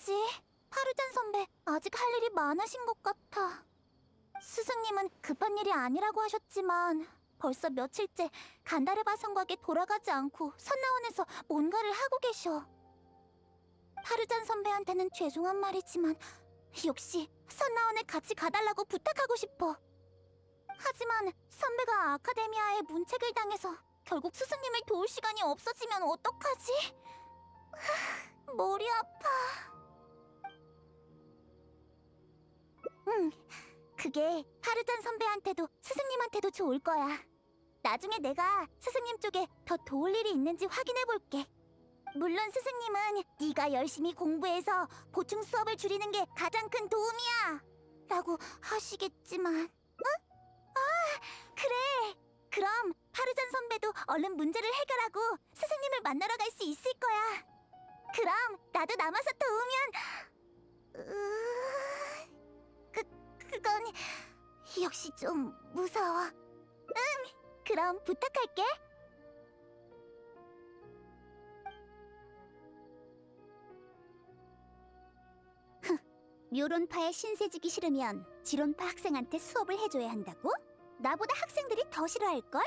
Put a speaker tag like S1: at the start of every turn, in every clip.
S1: 어떡하지? 파르잔 선배, 아직 할 일이 많으신 것 같아. 스승님은 급한 일이 아니라고 하셨지만 벌써 며칠째 간다르바 성곽에 돌아가지 않고 선나원에서 뭔가를 하고 계셔. 파르잔 선배한테는 죄송한 말이지만 역시 선나원에 같이 가달라고 부탁하고 싶어. 하지만 선배가 아카데미아에 문책을 당해서 결국 스승님을 도울 시간이 없어지면 어떡하지? 머리 아파. 그게 파르잔 선배한테도 스승님한테도 좋을 거야. 나중에 내가 스승님 쪽에 더 도울 일이 있는지 확인해 볼게. 물론 스승님은 네가 열심히 공부해서 보충 수업을 줄이는 게 가장 큰 도움이야 라고 하시겠지만 응? 아, 그래. 그럼 파르잔 선배도 얼른 문제를 해결하고 스승님을 만나러 갈 수 있을 거야. 그럼 나도 남아서 도우면... 그건 역시 좀 무서워. 그럼 부탁할게. 묘론파에 신세지기 싫으면 지론파 학생한테 수업을 해줘야 한다고? 나보다 학생들이 더 싫어할걸?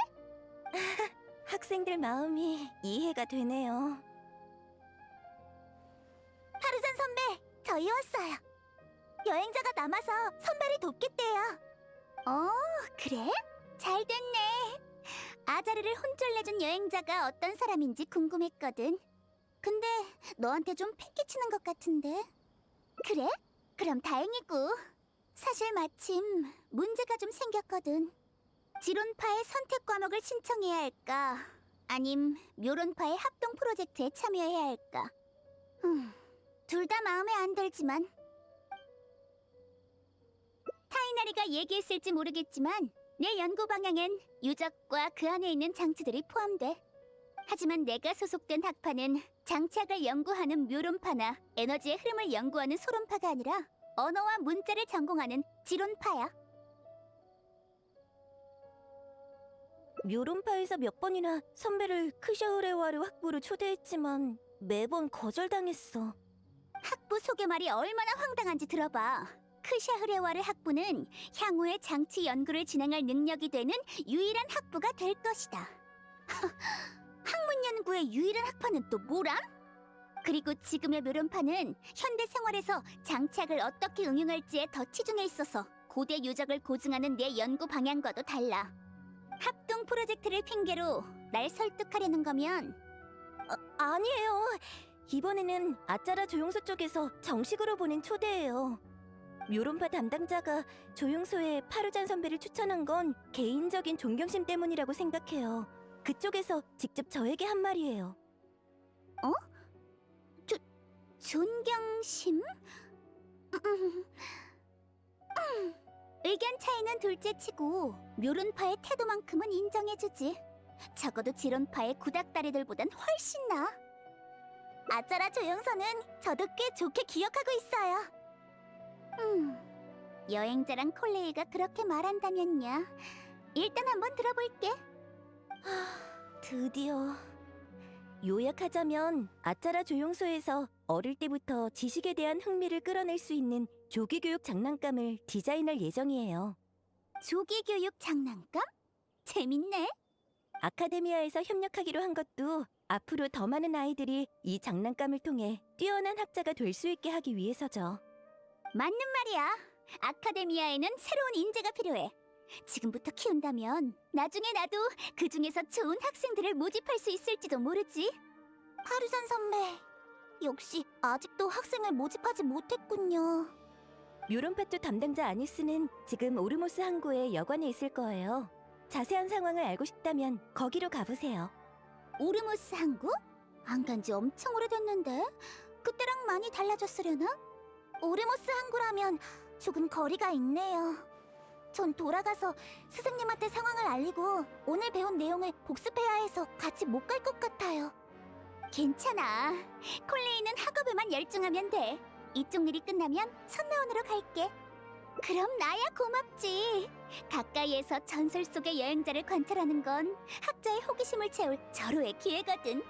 S2: 학생들 마음이 이해가 되네요.
S1: 파르잔 선배, 저희 왔어요. 여행자가 남아서 선배를 돕겠대요. 그래? 잘 됐네. 아자르를 혼쭐내준 여행자가 어떤 사람인지 궁금했거든. 근데 너한테 좀 패기치는 것 같은데. 그래? 그럼 다행이고. 사실 마침 문제가 좀 생겼거든. 지론파의 선택 과목을 신청해야 할까? 아님 묘론파의 합동 프로젝트에 참여해야 할까? 둘 다 마음에 안 들지만. 타이나리가 얘기했을지 모르겠지만 내 연구 방향엔 유적과 그 안에 있는 장치들이 포함돼. 하지만 내가 소속된 학파는 장치학을 연구하는 묘론파나 에너지의 흐름을 연구하는 소론파가 아니라 언어와 문자를 전공하는 지론파야.
S2: 묘론파에서 몇 번이나 선배를 크샤흐레와르 학부로 초대했지만 매번 거절당했어.
S1: 학부 소개말이 얼마나 황당한지 들어봐. 크샤흐레와르 학부는 향후에 장치 연구를 진행할 능력이 되는 유일한 학부가 될 것이다. 학문 연구의 유일한 학파는 또 뭐람? 그리고 지금의 묘론파는 현대 생활에서 장치학을 어떻게 응용할지에 더 치중해 있어서 고대 유적을 고증하는 내 연구 방향과도 달라. 합동 프로젝트를 핑계로 날 설득하려는 거면
S2: 아니에요. 이번에는 아짜라 조용소 쪽에서 정식으로 보낸 초대예요. 묘론파 담당자가 조용소에 파르잔 선배를 추천한 건 개인적인 존경심 때문이라고 생각해요. 그쪽에서 직접 저에게 한 말이에요.
S1: 존경심? 의견 차이는 둘째치고 묘론파의 태도만큼은 인정해주지. 적어도 지론파의 구닥다리들보단 훨씬 나아. 아짜라 조용서는 저도 꽤 좋게 기억하고 있어요. 여행자랑 콜레이가 그렇게 말한다면야 일단 한번 들어볼게.
S2: 드디어. 요약하자면 아짜라 조용소에서 어릴 때부터 지식에 대한 흥미를 끌어낼 수 있는 조기교육 장난감을 디자인할 예정이에요.
S1: 조기교육 장난감? 재밌네.
S2: 아카데미아에서 협력하기로 한 것도 앞으로 더 많은 아이들이 이 장난감을 통해 뛰어난 학자가 될 수 있게 하기 위해서죠.
S1: 맞는 말이야. 아카데미아에는 새로운 인재가 필요해. 지금부터 키운다면 나중에 나도 그 중에서 좋은 학생들을 모집할 수 있을지도 모르지. 파르잔 선배, 역시 아직도 학생을 모집하지 못했군요.
S2: 묘론파 쪽 담당자 아니스는 지금 오르모스 항구의 여관에 있을 거예요. 자세한 상황을 알고 싶다면 거기로 가보세요.
S1: 오르모스 항구? 안 간 지 엄청 오래됐는데 그때랑 많이 달라졌으려나? 오르모스 항구라면 조금 거리가 있네요. 전 돌아가서 스승님한테 상황을 알리고 오늘 배운 내용을 복습해야 해서 같이 못 갈 것 같아요. 괜찮아. 콜레이는 학업에만 열중하면 돼. 이쪽 일이 끝나면 선나원으로 갈게. 그럼 나야 고맙지. 가까이에서 전설 속의 여행자를 관찰하는 건 학자의 호기심을 채울 절호의 기회거든.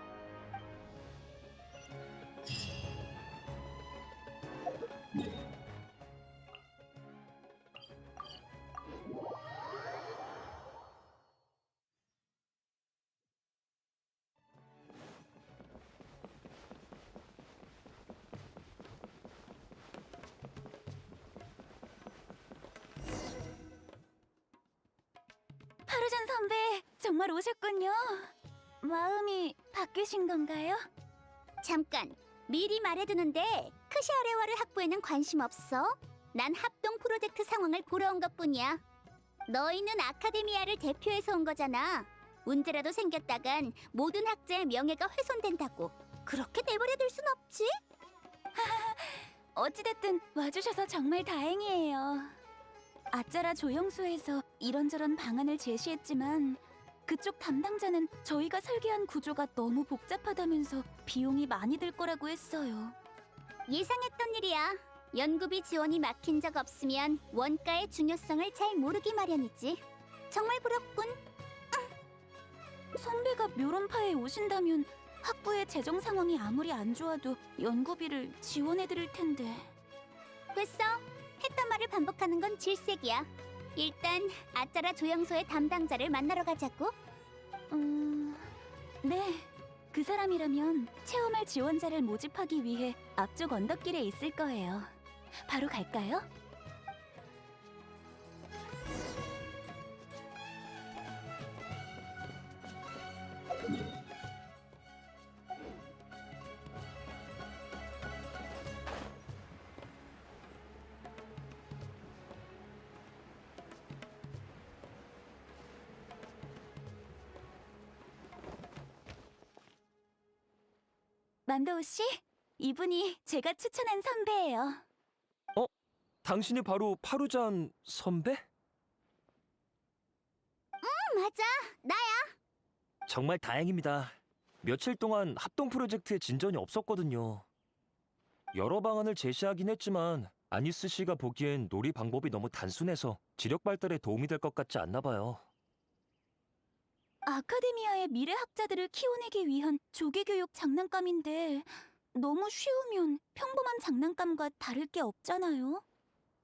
S2: 파르잔 선배, 정말 오셨군요. 마음이 바뀌신 건가요?
S1: 잠깐, 미리 말해두는데 크샤레와르 학부에는 관심 없어. 난 합동 프로젝트 상황을 보러 온 것뿐이야. 너희는 아카데미아를 대표해서 온 거잖아. 문제라도 생겼다간 모든 학자의 명예가 훼손된다고. 그렇게 내버려둘 순 없지?
S2: 어찌됐든 와주셔서 정말 다행이에요. 아짜라 조영소에서 이런저런 방안을 제시했지만 그쪽 담당자는 저희가 설계한 구조가 너무 복잡하다면서 비용이 많이 들 거라고 했어요.
S1: 예상했던 일이야. 연구비 지원이 막힌 적 없으면 원가의 중요성을 잘 모르기 마련이지. 정말 부럽군.
S2: 선배가 묘론파에 오신다면 학부의 재정 상황이 아무리 안 좋아도 연구비를 지원해드릴 텐데.
S1: 됐어. 했던 말을 반복하는 건 질색이야. 일단 아짜라 조영소의 담당자를 만나러 가자고.
S2: 네. 그 사람이라면 체험할 지원자를 모집하기 위해 앞쪽 언덕길에 있을 거예요. 바로 갈까요? 만도우 씨, 이분이 제가 추천한 선배예요.
S3: 당신이 바로 파루잔 선배?
S1: 맞아. 나야.
S3: 정말 다행입니다. 며칠 동안 합동 프로젝트에 진전이 없었거든요. 여러 방안을 제시하긴 했지만 아니스 씨가 보기엔 놀이 방법이 너무 단순해서 지력 발달에 도움이 될 것 같지 않나 봐요.
S2: 아카데미아의 미래 학자들을 키워내기 위한 조기교육 장난감인데 너무 쉬우면 평범한 장난감과 다를 게 없잖아요.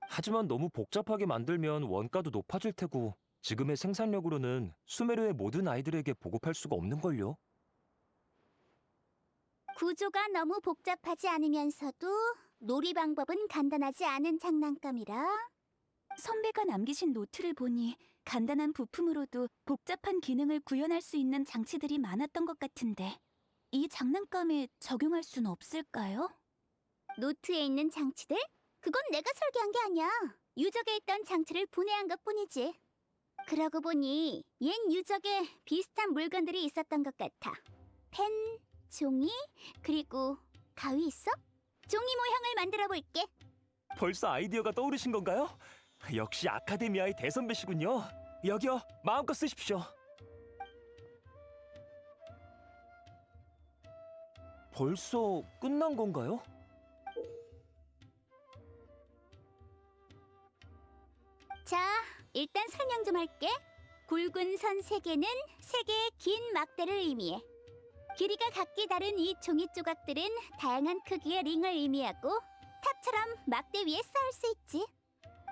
S3: 하지만 너무 복잡하게 만들면 원가도 높아질 테고 지금의 생산력으로는 수메르의 모든 아이들에게 보급할 수가 없는걸요.
S1: 구조가 너무 복잡하지 않으면서도 놀이 방법은 간단하지 않은 장난감이라.
S2: 선배가 남기신 노트를 보니 간단한 부품으로도 복잡한 기능을 구현할 수 있는 장치들이 많았던 것 같은데 이 장난감에 적용할 수는 없을까요?
S1: 노트에 있는 장치들? 그건 내가 설계한 게 아니야. 유적에 있던 장치를 분해한 것뿐이지. 그러고 보니 옛 유적에 비슷한 물건들이 있었던 것 같아. 펜, 종이, 그리고 가위 있어? 종이 모형을 만들어 볼게.
S3: 벌써 아이디어가 떠오르신 건가요? 역시 아카데미아의 대선배시군요. 여기요, 마음껏 쓰십시오. 벌써 끝난 건가요?
S1: 자, 일단 설명 좀 할게. 굵은 선 3개는 3개의 긴 막대를 의미해. 길이가 각기 다른 이 종이 조각들은 다양한 크기의 링을 의미하고 탑처럼 막대 위에 쌓을 수 있지.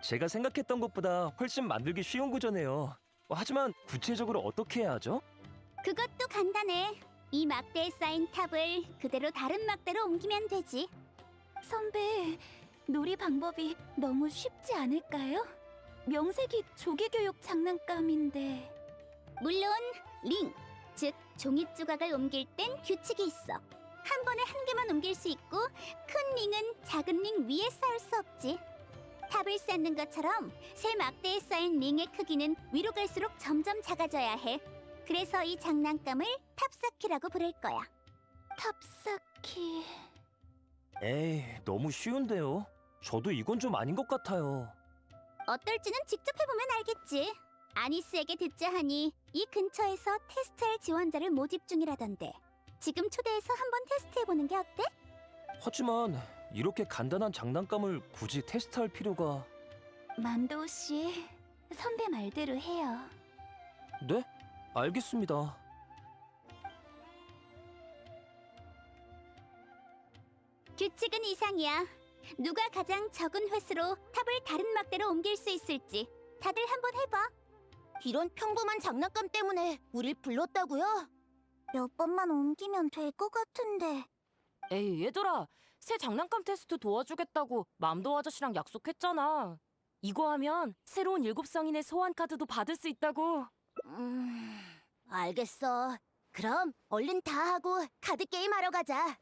S3: 제가 생각했던 것보다 훨씬 만들기 쉬운 구조네요. 하지만 구체적으로 어떻게 해야 하죠?
S1: 그것도 간단해. 이 막대에 쌓인 탑을 그대로 다른 막대로 옮기면 되지.
S2: 선배, 놀이 방법이 너무 쉽지 않을까요? 명색이 조기교육 장난감인데.
S1: 물론 링, 즉 종이 조각을 옮길 땐 규칙이 있어. 한 번에 한 개만 옮길 수 있고 큰 링은 작은 링 위에 쌓을 수 없지. 탑을 쌓는 것처럼 새 막대에 쌓인 링의 크기는 위로 갈수록 점점 작아져야 해. 그래서 이 장난감을 탑쌓기라고 부를 거야.
S2: 탑쌓기...
S3: 에이, 너무 쉬운데요. 저도 이건 좀 아닌 것 같아요.
S1: 어떨지는 직접 해보면 알겠지. 아니스에게 듣자 하니 이 근처에서 테스트할 지원자를 모집 중이라던데. 지금 초대해서 한번 테스트해보는 게 어때?
S3: 하지만 이렇게 간단한 장난감을 굳이 테스트할 필요가...
S2: 만도우 씨, 선배 말대로 해요.
S3: 네? 알겠습니다.
S1: 규칙은 이상이야. 누가 가장 적은 횟수로 탑을 다른 막대로 옮길 수 있을지 다들 한번 해봐.
S2: 이런 평범한 장난감 때문에 우릴 불렀다고요?
S1: 몇 번만 옮기면 될 것 같은데.
S4: 에이, 얘들아. 새 장난감 테스트 도와주겠다고 맘도 아저씨랑 약속했잖아. 이거 하면 새로운 7성인의 소환 카드도 받을 수 있다고.
S1: 알겠어. 그럼 얼른 다 하고 카드 게임 하러 가자.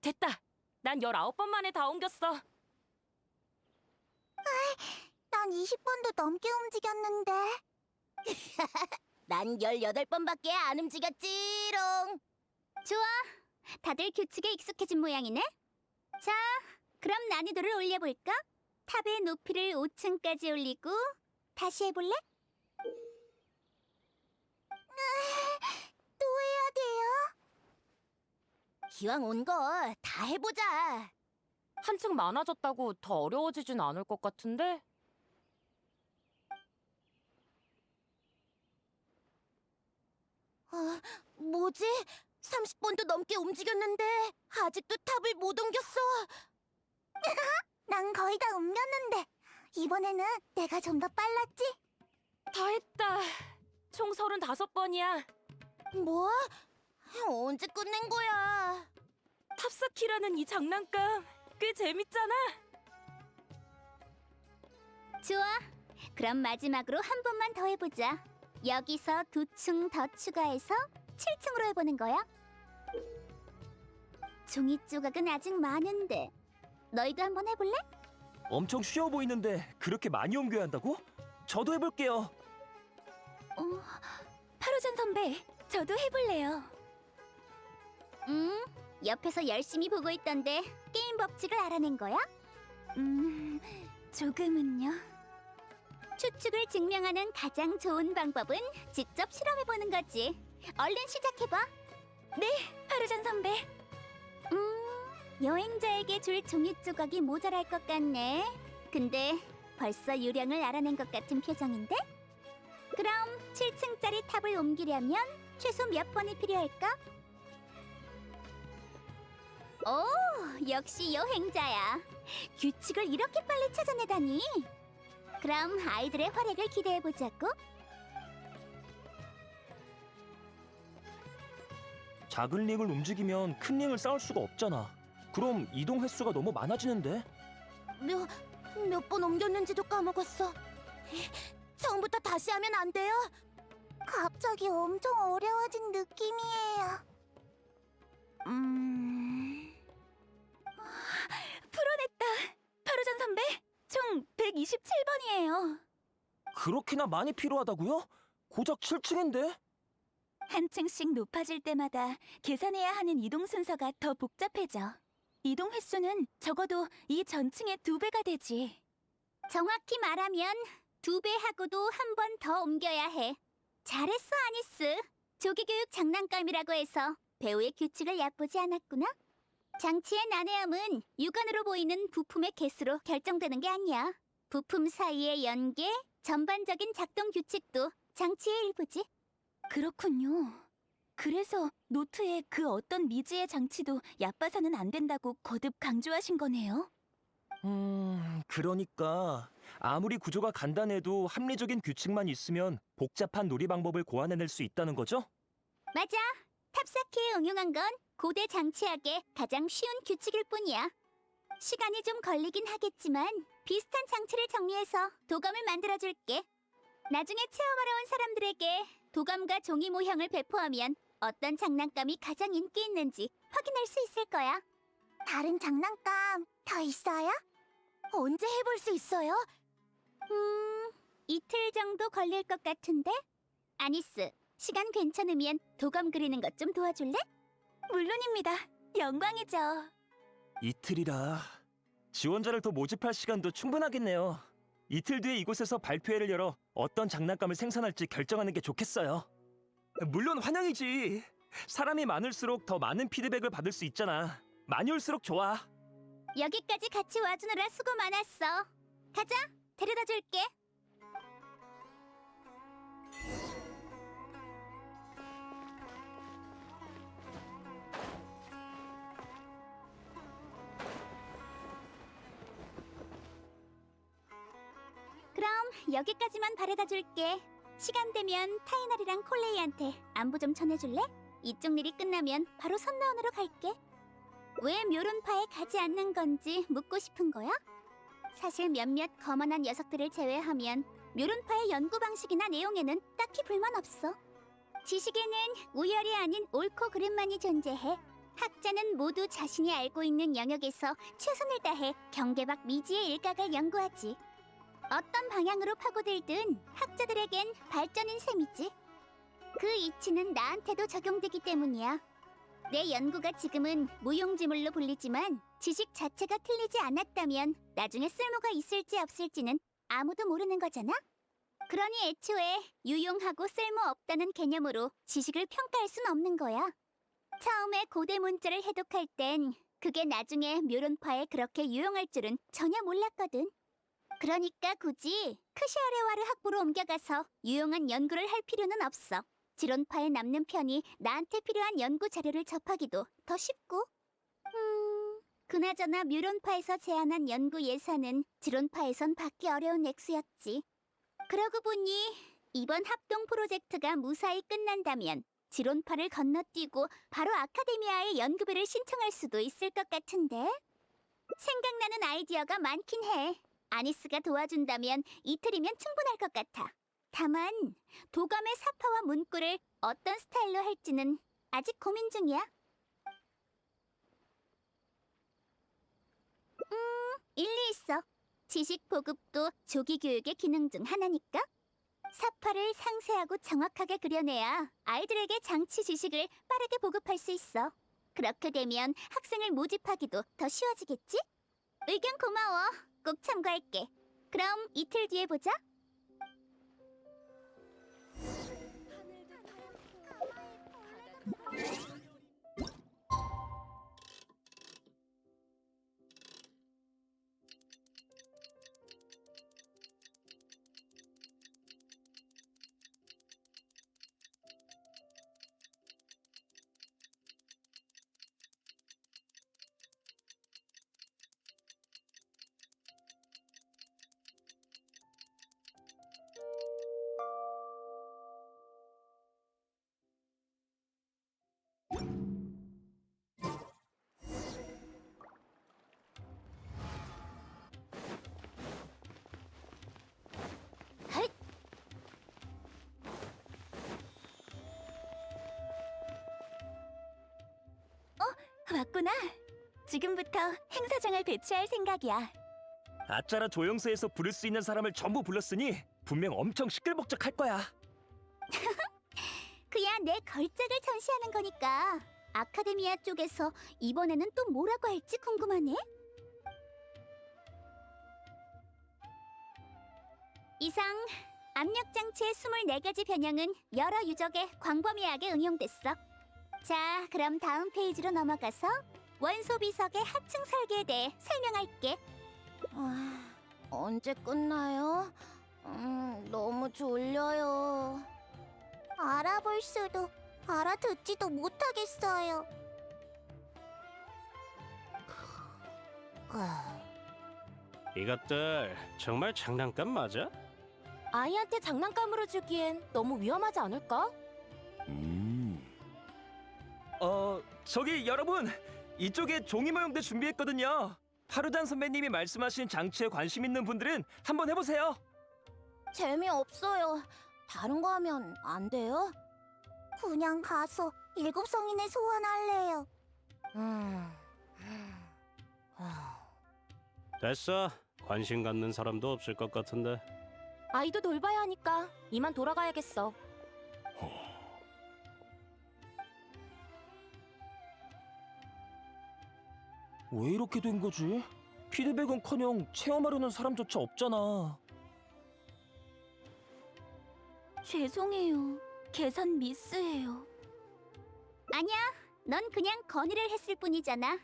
S4: 됐다. 난 19번 만에 다 옮겼어.
S1: 난 20번도 넘게 움직였는데. 난 18번밖에 안 움직였지롱. 좋아. 다들 규칙에 익숙해진 모양이네. 자, 그럼 난이도를 올려볼까? 탑의 높이를 5층까지 올리고 다시 해볼래? 또 해야 돼요? 기왕 온 거 다 해보자.
S4: 한층 많아졌다고 더 어려워지진 않을 것 같은데?
S1: 뭐지? 30번도 넘게 움직였는데 아직도 탑을 못 옮겼어. 난 거의 다 옮겼는데 이번에는 내가 좀 더 빨랐지?
S4: 다 했다. 총 35번이야.
S1: 뭐? 언제 끝낸 거야?
S4: 탑사키라는 이 장난감 꽤 재밌잖아.
S1: 좋아. 그럼 마지막으로 한 번만 더 해보자. 여기서 2층 더 추가해서 7층으로 해보는 거야. 종이 조각은 아직 많은데 너희도 한번 해볼래?
S3: 엄청 쉬워 보이는데 그렇게 많이 옮겨야 한다고? 저도 해볼게요.
S2: 파루잔 선배, 저도 해볼래요.
S1: 옆에서 열심히 보고 있던데 게임 법칙을 알아낸 거야?
S2: 조금은요.
S1: 추측을 증명하는 가장 좋은 방법은 직접 실험해보는 거지. 얼른 시작해봐.
S2: 파루잔 선배.
S1: 여행자에게 줄 종이 조각이 모자랄 것 같네. 근데 벌써 유령을 알아낸 것 같은 표정인데? 그럼 7층짜리 탑을 옮기려면 최소 몇 번이 필요할까? 오, 역시 여행자야. 규칙을 이렇게 빨리 찾아내다니. 그럼 아이들의 활약을 기대해보자고.
S3: 작은 링을 움직이면 큰 링을 쌓을 수가 없잖아. 그럼 이동 횟수가 너무 많아지는데?
S1: 몇 번 옮겼는지도 까먹었어. 처음부터 다시 하면 안 돼요? 갑자기 엄청 어려워진 느낌이에요.
S2: 풀어냈다. 파루잔 선배, 총 127번이에요.
S3: 그렇게나 많이 필요하다고요? 고작 7층인데?
S2: 한 층씩 높아질 때마다 계산해야 하는 이동 순서가 더 복잡해져. 이동 횟수는 적어도 이 전층의 2배가 되지.
S1: 정확히 말하면 2배하고도 한 번 더 옮겨야 해. 잘했어, 아니스. 조기교육 장난감이라고 해서 배우의 규칙을 얕보지 않았구나. 장치의 난해함은 육안으로 보이는 부품의 개수로 결정되는 게 아니야. 부품 사이의 연계, 전반적인 작동 규칙도 장치의 일부지.
S2: 그렇군요. 그래서 노트에 그 어떤 미지의 장치도 얕봐서는 안 된다고 거듭 강조하신 거네요.
S3: 그러니까 아무리 구조가 간단해도 합리적인 규칙만 있으면 복잡한 놀이 방법을 고안해낼 수 있다는 거죠?
S1: 맞아. 탑사키에 응용한 건 고대 장치학의 가장 쉬운 규칙일 뿐이야. 시간이 좀 걸리긴 하겠지만 비슷한 장치를 정리해서 도감을 만들어줄게. 나중에 체험하러 온 사람들에게 도감과 종이 모형을 배포하면 어떤 장난감이 가장 인기 있는지 확인할 수 있을 거야. 다른 장난감 더 있어요? 언제 해볼 수 있어요? 이틀 정도 걸릴 것 같은데? 아니스, 시간 괜찮으면 도감 그리는 것 좀 도와줄래?
S2: 물론입니다. 영광이죠.
S3: 이틀이라 지원자를 더 모집할 시간도 충분하겠네요. 이틀 뒤에 이곳에서 발표회를 열어 어떤 장난감을 생산할지 결정하는 게 좋겠어요. 물론 환영이지. 사람이 많을수록 더 많은 피드백을 받을 수 있잖아. 많이 올수록 좋아.
S1: 여기까지 같이 와주느라 수고 많았어. 가자, 데려다 줄게. 그럼 여기까지만 바래다 줄게. 시간 되면 타이널이랑 콜레이한테 안부 좀 전해줄래? 이쪽 일이 끝나면 바로 선라운으로 갈게. 왜 묘론파에 가지 않는 건지 묻고 싶은 거야? 사실 몇몇 거만한 녀석들을 제외하면 묘론파의 연구 방식이나 내용에는 딱히 불만 없어. 지식에는 우열이 아닌 옳고 그름만이 존재해. 학자는 모두 자신이 알고 있는 영역에서 최선을 다해 경계밖 미지의 일각을 연구하지. 어떤 방향으로 파고들든 학자들에겐 발전인 셈이지. 그 이치는 나한테도 적용되기 때문이야. 내 연구가 지금은 무용지물로 불리지만 지식 자체가 틀리지 않았다면 나중에 쓸모가 있을지 없을지는 아무도 모르는 거잖아? 그러니 애초에 유용하고 쓸모없다는 개념으로 지식을 평가할 순 없는 거야. 처음에 고대 문자를 해독할 땐 그게 나중에 묘론파에 그렇게 유용할 줄은 전혀 몰랐거든. 그러니까 굳이 크시아레와르 학부로 옮겨가서 유용한 연구를 할 필요는 없어. 지론파에 남는 편이 나한테 필요한 연구 자료를 접하기도 더 쉽고. 그나저나 묘론파에서 제안한 연구 예산은 지론파에선 받기 어려운 액수였지. 그러고 보니 이번 합동 프로젝트가 무사히 끝난다면 지론파를 건너뛰고 바로 아카데미아에 연구비를 신청할 수도 있을 것 같은데? 생각나는 아이디어가 많긴 해. 아니스가 도와준다면 이틀이면 충분할 것 같아. 다만 도감의 사파와 문구를 어떤 스타일로 할지는 아직 고민 중이야. 일리 있어. 지식 보급도 조기 교육의 기능 중 하나니까. 사파를 상세하고 정확하게 그려내야 아이들에게 장치 지식을 빠르게 보급할 수 있어. 그렇게 되면 학생을 모집하기도 더 쉬워지겠지? 의견 고마워. 꼭 참고할게. 그럼 이틀 뒤에 보자.
S2: 왔구나. 지금부터 행사장을 배치할 생각이야.
S3: 아짜라 조영소에서 부를 수 있는 사람을 전부 불렀으니 분명 엄청 시끌벅적할 거야.
S1: 그야 내 걸작을 전시하는 거니까. 아카데미아 쪽에서 이번에는 또 뭐라고 할지 궁금하네. 이상 압력장치의 24가지 변형은 여러 유적에 광범위하게 응용됐어. 자, 그럼 다음 페이지로 넘어가서 원소 비석의 하층 설계에 대해 설명할게.
S2: 언제 끝나요? 너무 졸려요.
S1: 알아볼 수도 알아듣지도 못하겠어요.
S5: 이것들 정말 장난감 맞아?
S4: 아이한테 장난감으로 주기엔 너무 위험하지 않을까?
S3: 저기 여러분, 이쪽에 종이 모형도 준비했거든요. 파루잔 선배님이 말씀하신 장치에 관심 있는 분들은 한번 해보세요.
S2: 재미없어요. 다른 거 하면 안 돼요?
S1: 그냥 가서 7성인을 소환할래요.
S5: 됐어. 관심 갖는 사람도 없을 것 같은데.
S4: 아이도 돌봐야 하니까 이만 돌아가야겠어.
S3: 왜 이렇게 된 거지? 피드백은커녕 체험하려는 사람조차 없잖아.
S2: 죄송해요. 계산 미스예요.
S1: 아니야, 넌 그냥 건의를 했을 뿐이잖아.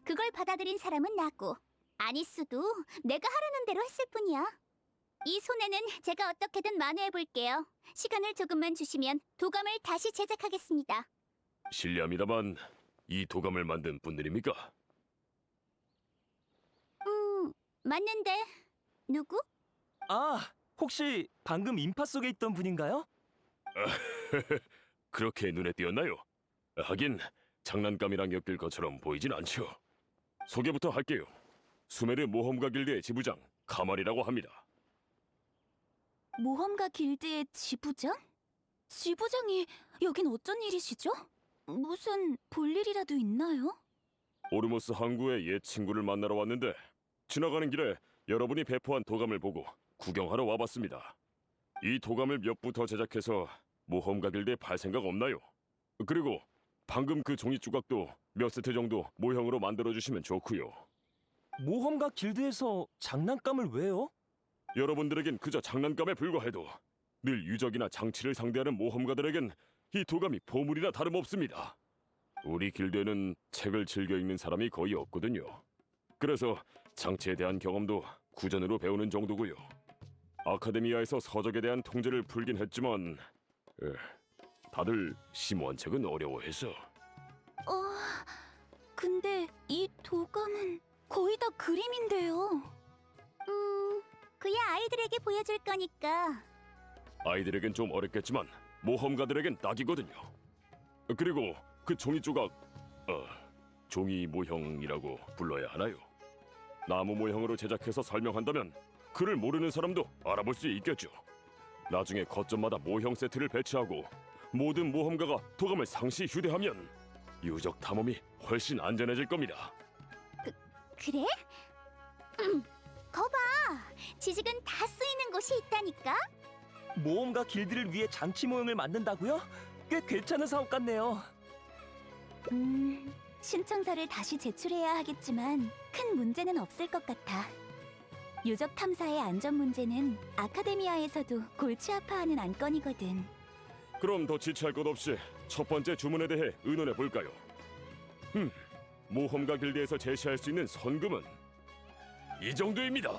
S1: 그걸 받아들인 사람은 나고, 아니스도 내가 하라는 대로 했을 뿐이야. 이 손해는 제가 어떻게든 만회해볼게요. 시간을 조금만 주시면 도감을 다시 제작하겠습니다.
S6: 실례합니다만 이 도감을 만든 분들입니까?
S1: 맞는데 누구?
S3: 아, 혹시 방금 인파 속에 있던 분인가요?
S6: 그렇게 눈에 띄었나요? 하긴 장난감이랑 엮일 것처럼 보이진 않죠. 소개부터 할게요. 수메르 모험가 길드의 지부장 가말이라고 합니다.
S2: 모험가 길드의 지부장? 지부장이 여긴 어쩐 일이시죠? 무슨 볼일이라도 있나요?
S6: 오르모스 항구에 옛 친구를 만나러 왔는데 지나가는 길에 여러분이 배포한 도감을 보고 구경하러 와봤습니다. 이 도감을 몇 부 더 제작해서 모험가 길드에 팔 생각 없나요? 그리고 방금 그 종이 조각도 몇 세트 정도 모형으로 만들어주시면 좋고요.
S3: 모험가 길드에서 장난감을 왜요?
S6: 여러분들에겐 그저 장난감에 불과해도 늘 유적이나 장치를 상대하는 모험가들에겐 이 도감이 보물이나 다름없습니다. 우리 길드에는 책을 즐겨 읽는 사람이 거의 없거든요. 그래서 장치에 대한 경험도 구전으로 배우는 정도고요. 아카데미아에서 서적에 대한 통제를 풀긴 했지만 다들 심오한 책은 어려워해서.
S2: 근데 이 도감은 거의 다 그림인데요.
S1: 그야 아이들에게 보여줄 거니까.
S6: 아이들에겐 좀 어렵겠지만 모험가들에겐 딱이거든요. 그리고 그 종이 조각, 종이 모형이라고 불러야 하나요? 나무 모형으로 제작해서 설명한다면 그를 모르는 사람도 알아볼 수 있겠죠. 나중에 거점마다 모형 세트를 배치하고 모든 모험가가 도감을 상시 휴대하면 유적 탐험이 훨씬 안전해질 겁니다.
S1: 그래? 거봐, 지식은 다 쓰이는 곳이 있다니까.
S3: 모험가 길드를 위해 장치 모형을 만든다고요? 꽤 괜찮은 사업 같네요.
S2: 신청서를 다시 제출해야 하겠지만 큰 문제는 없을 것 같아. 유적 탐사의 안전 문제는 아카데미아에서도 골치 아파하는 안건이거든.
S6: 그럼 더 지체할 것 없이 첫 번째 주문에 대해 의논해 볼까요? 모험가 길드에서 제시할 수 있는 선금은 이 정도입니다.